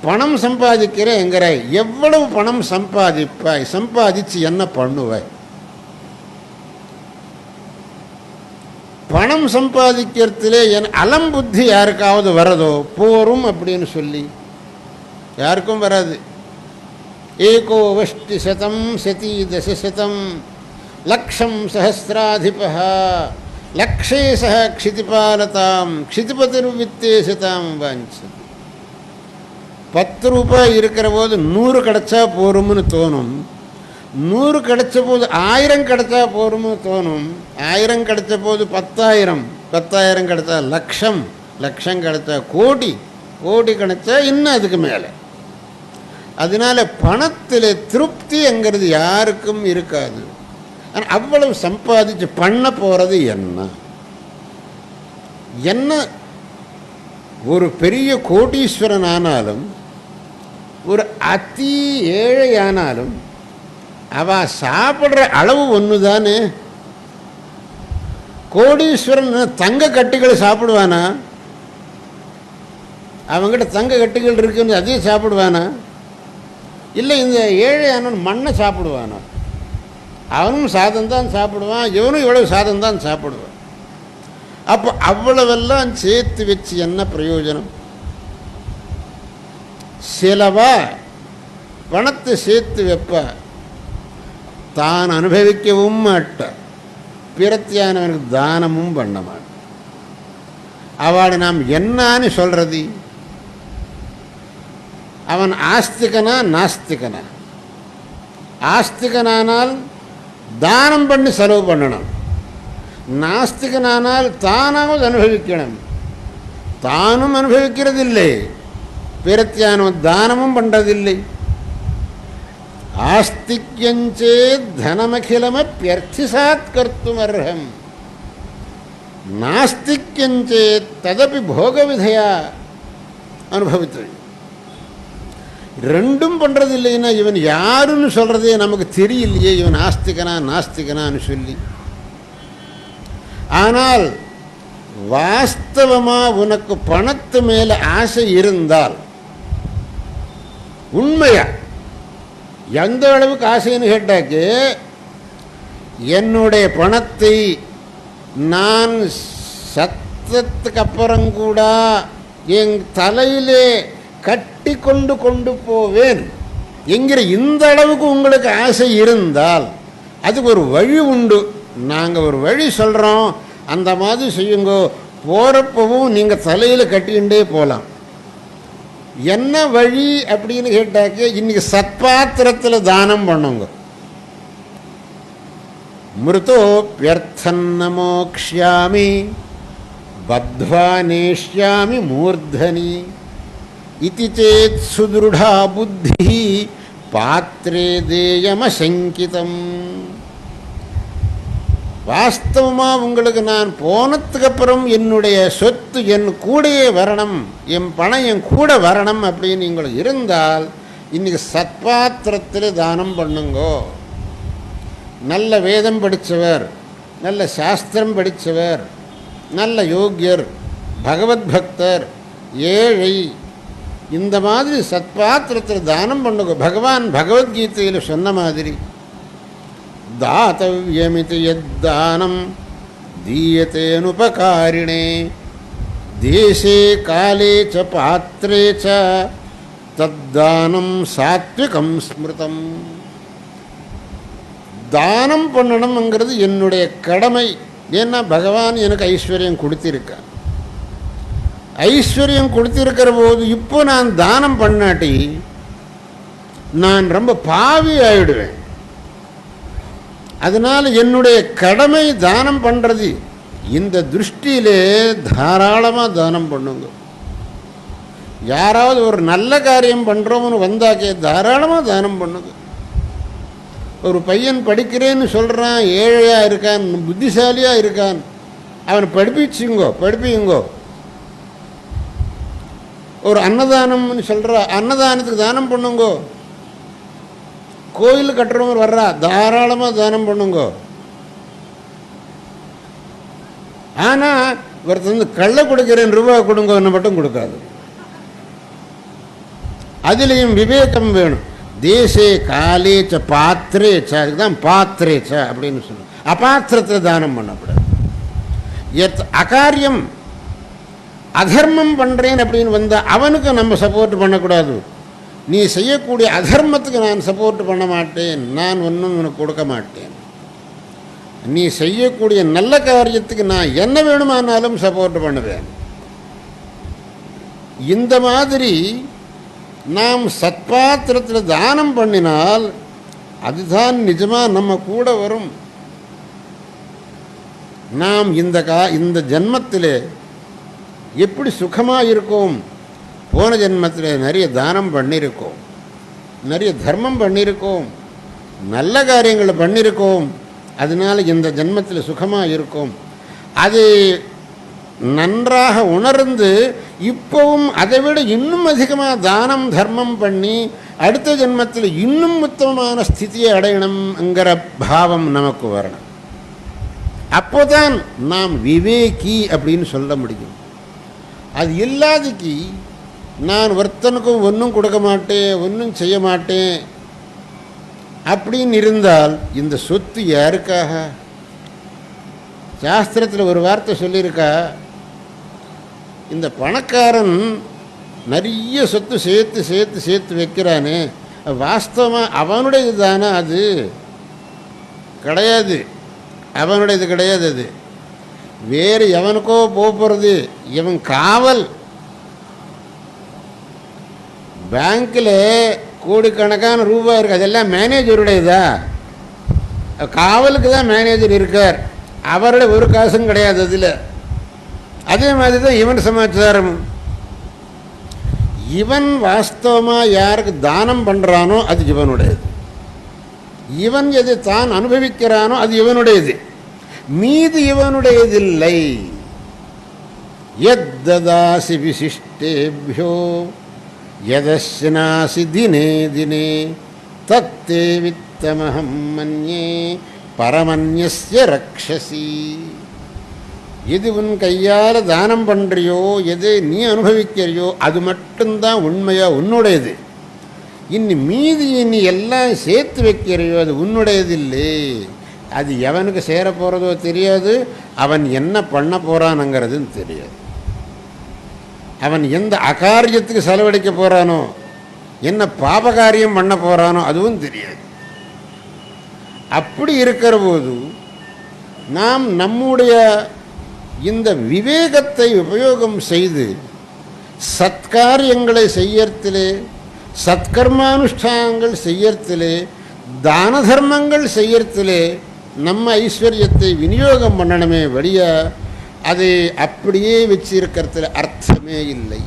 பணம் சம்பாதிக்கிறேங்கிற, எவ்வளவு பணம் சம்பாதிப்பாய், சம்பாதிச்சு என்ன பண்ணுவாய்? பணம் சம்பாதிக்கிறதுலே என் அலம்புத்தி யாருக்காவது வரதோ? போரும் அப்படின்னு சொல்லி யாருக்கும் வராது. ஏகோ வஷ்டி சதம் சதி தசசதம் லக்ஷம் சஹஸ்ராதிபா லக்ஷே சஹ க்ஷிதிபாலதாம் க்ஷிதிபதிர்வித்தே சதாம் வாஞ்சது. 10 ரூபாய் இருக்கிற போது 100 கிடைச்சா போரும்னு தோணும். 100 கிடைச்ச போது 1000 கிடைச்சா போரும்னு தோணும். 1000 கிடைச்ச போது 10,000, 10,000 கிடைச்சா லட்சம், லட்சம் கிடைச்சா கோடி, கோடி கிடைச்சா இன்னும் அதுக்கு மேலே. அதனால பணத்தில் திருப்திங்கிறது யாருக்கும் இருக்காது. ஆனால் அவ்வளவு சம்பாதிச்சு பண்ண போகிறது என்ன? என்ன ஒரு பெரிய கோடீஸ்வரன் ஆனாலும் ஒரு அதி ஏழையானாலும் அவ சாப்பிட்ற அளவு ஒன்று தானே. கோடீஸ்வரன் தங்க கட்டிகளை சாப்பிடுவானா? அவங்ககிட்ட தங்க கட்டிகள் இருக்குன்னு அதையும் சாப்பிடுவானா? இல்லை இந்த ஏழையானவன் மண்ணை சாப்பிடுவானா? அவனும் சாதம்தான் சாப்பிடுவான், இவனும் இவ்வளவு சாதம்தான் சாப்பிடுவான். அப்போ அவ்வளவெல்லாம் சேர்த்து வச்சு என்ன பிரயோஜனம்? சிலவா பணத்தை சேர்த்து வைப்பா, தான் அனுபவிக்கவும் மாட்டான், பிரத்தியானவனுக்கு தானமும் பண்ண மாட்டான். அவளை நாம் என்னான்னு சொல்றது? அவன் ஆஸ்திகனா நாஸ்திகனா? ஆஸ்திகனானால் தானம் பண்ணி செலவு பண்ணணும், நாஸ்திகனானால் தானாவது அனுபவிக்கணும். தானும் அனுபவிக்கிறதில்லை, பிரத்தியானவன் தானமும் பண்ணுறதில்லை. ஆஸ்திக்யஞ்சே தனமகிலமப்யர்த்திசாத் கர்த்தும் அர்ஹம், நாஸ்திக்யஞ்சே ததபி போகவிதையா அனுபவித்து. ரெண்டும் பண்ணுறது இல்லைன்னா இவன் யாருன்னு சொல்கிறதே நமக்கு தெரியலையே, இவன் ஆஸ்திகனா நாஸ்திகனான்னு சொல்லி. ஆனால் வாஸ்தவமாக உனக்கு பணத்து மேலே ஆசை இருந்தால், உண்மையா எந்த அளவுக்கு ஆசைன்னு கேட்டாக்கு, என்னுடைய பணத்தை நான் சத்தத்துக்கு அப்புறம் கூட என் தலையிலே கட்டி கொண்டு போவேன் என்கிற இந்த அளவுக்கு உங்களுக்கு ஆசை இருந்தால் அதுக்கு ஒரு வழி உண்டு. நாங்கள் ஒரு வழி சொல்கிறோம், அந்த மாதிரி செய்யுங்கோ. போகிறப்பவும் நீங்கள் தலையில் கட்டிக்கிண்டே போகலாம். என்ன வழி அப்படின்னு கேட்டாக்க, இன்னைக்கு சத்பாத்திரத்தில் தானம் பண்ணுங்க. மிருதோப்யர்த்தம் மோக்ஷ்யாமி பத்வா நேஷ்யாமி மூர்தனி இதி சேத் சுத்ருடா புத்தி பாத்ரே தேயமசங்கிதம். வாஸ்தவமாக உங்களுக்கு நான் போனதுக்கப்புறம் என்னுடைய சொத்து என் கூடையே வரணும், என் பணம் என் கூட வரணும் அப்படின்னு உங்களுக்கு இருந்தால் இன்றைக்கி சத்பாத்திரத்தில் தானம் பண்ணுங்கோ. நல்ல வேதம் படித்தவர், நல்ல சாஸ்திரம் படித்தவர், நல்ல யோக்கியர், பகவத் பக்தர், ஏழை, இந்த மாதிரி சத்பாத்திரத்தில் தானம் பண்ணுங்க. பகவான் பகவத்கீதையில் சொன்ன மாதிரி தாத்தவ்யமிதி யத்தானம் தீயத்தேனுபகாரிணே தேசே காலே ச பாத்ரே ச தத்தானம் சாத்விகம் ஸ்மிருதம். தானம் பண்ணணுங்கிறது என்னுடைய கடமை. ஏன்னா பகவான் எனக்கு ஐஸ்வர்யம் கொடுத்திருக்கான். ஐஸ்வர்யம் கொடுத்திருக்கிற போது இப்போ நான் தானம் பண்ணாட்டி நான் ரொம்ப பாவி ஆயிடுவேன். அதனால் என்னுடைய கடமை தானம் பண்ணுறது. இந்த திருஷ்டியிலே தாராளமாக தானம் பண்ணுங்க. யாராவது ஒரு நல்ல காரியம் பண்ணுறோம்னு வந்தாக்கே தாராளமாக தானம் பண்ணுங்க. ஒரு பையன் படிக்கிறேன்னு சொல்கிறான், ஏழையாக இருக்கான், புத்திசாலியாக இருக்கான், அவனை படிப்பிங்கோ. ஒரு அன்னதானம்னு சொல்கிற, அன்னதானத்துக்கு தானம் பண்ணுங்கோ. கோயில் கட்டுறவங்க வர்றா, தாராளமாக தானம் பண்ணுங்கோ. ஆனால் ஒருத்தர் வந்து கள்ள கொடுக்கிறேன் ரூபா கொடுங்கன்னு மட்டும் கொடுக்காது. அதுலேயும் விவேகம் வேணும். தேசே காலே ச பாத்திரே ச, அதுக்கு தான் பாத்திரே ச அப்படின்னு சொல்லணும். அபாத்திரத்தில் தானம் பண்ணக்கூடாது. அகாரியம் அதர்மம் பண்ணுறேன் அப்படின்னு வந்தால் அவனுக்கு நம்ம சப்போர்ட் பண்ணக்கூடாது. நீ செய்யக்கூடிய அதர்மத்துக்கு நான் சப்போர்ட் பண்ண மாட்டேன், நான் ஒன்றும் உனக்கு கொடுக்க மாட்டேன். நீ செய்யக்கூடிய நல்ல காரியத்துக்கு நான் என்ன வேணுமானாலும் சப்போர்ட் பண்ணுவேன். இந்த மாதிரி நாம் சத்பாத்திரத்தில் தானம் பண்ணினால் அதுதான் நிஜமாக நம்ம கூட வரும். நாம் இந்த ஜென்மத்தில் எப்படி சுகமாக இருக்கோம்? போன ஜென்மத்தில் நிறைய தானம் பண்ணியிருக்கோம், நிறைய தர்மம் பண்ணியிருக்கோம், நல்ல காரியங்களை பண்ணியிருக்கோம். அதனால் இந்த ஜென்மத்தில் சுகமாக இருக்கும். அது நன்றாக உணர்ந்து இப்போவும் அதை விட இன்னும் அதிகமாக தானம் தர்மம் பண்ணி அடுத்த ஜென்மத்தில் இன்னும் உத்தமமான ஸ்திதியை அடையணுங்கிற பாவம் நமக்கு வரணும். அப்போதான் நாம் விவேகி அப்படின்னு சொல்ல முடியும். அது இல்லாதக்கு நான் ஒருத்தனுக்கும் ஒன்றும் கொடுக்க மாட்டேன், ஒன்றும் செய்ய மாட்டேன் அப்படின்னு இருந்தால் இந்த சொத்து யாருக்காக? சாஸ்திரத்தில் ஒரு வார்த்தை சொல்லியிருக்கா, இந்த பணக்காரன் நிறைய சொத்து சேர்த்து சேர்த்து சேர்த்து வைக்கிறானே, வாஸ்தவமாக அவனுடையது தானே? அது கிடையாது, அவனுடையது கிடையாது. அது வேறு எவனுக்கோ போகிறது. இவன் காவல். பேங்க்கில் கோடிக்கணக்கான ரூபாய் இருக்குது, அதெல்லாம் மேனேஜருடையதா? காவலுக்கு தான் மேனேஜர் இருக்கார், அவருடைய ஒரு காசும் கிடையாது அதில். அதே மாதிரி தான் இவன் சமாச்சாரம். இவன் வாஸ்தவமாக யாருக்கு தானம் பண்ணுறானோ அது இவனுடையது, இவன் எது தான் அனுபவிக்கிறானோ அது இவனுடையது, மீது இவனுடையதில்லை. யத்ததாசி விசிஷ்டேபியோ யதஸ்னாசி தினே தினே தத்தே வித்தமஹம் மன்யே பரமன்யஸ்ய ரக்ஷசி. எது உன் கையால் தானம் பண்ணுறியோ, எது நீ அனுபவிக்கிறியோ அது மட்டும்தான் உண்மையாக உன்னுடையது. மீதி நீ எல்லாம் சேர்த்து வைக்கிறையோ அது உன்னுடையதில்லை. அது எவனுக்கு சேர போகிறதோ தெரியாது, அவன் என்ன பண்ண போகிறானுங்கிறதுன்னு தெரியாது, அவன் எந்த அகாரியத்துக்கு செலவழிக்க போகிறானோ, என்ன பாபகாரியம் பண்ண போகிறானோ அதுவும் தெரியாது. அப்படி இருக்கிற போது நாம் நம்முடைய இந்த விவேகத்தை உபயோகம் செய்து சத்காரியங்களை செய்யறதிலே, சத்கர்மானுஷ்டானங்கள் செய்யறதிலே, தான தர்மங்கள் செய்யறதிலே நம்ம ஐஸ்வர்யத்தை விநியோகம் பண்ணணுமே வழியா அதை அப்படியே வச்சிருக்கிறதுல அர்த்தமே இல்லை.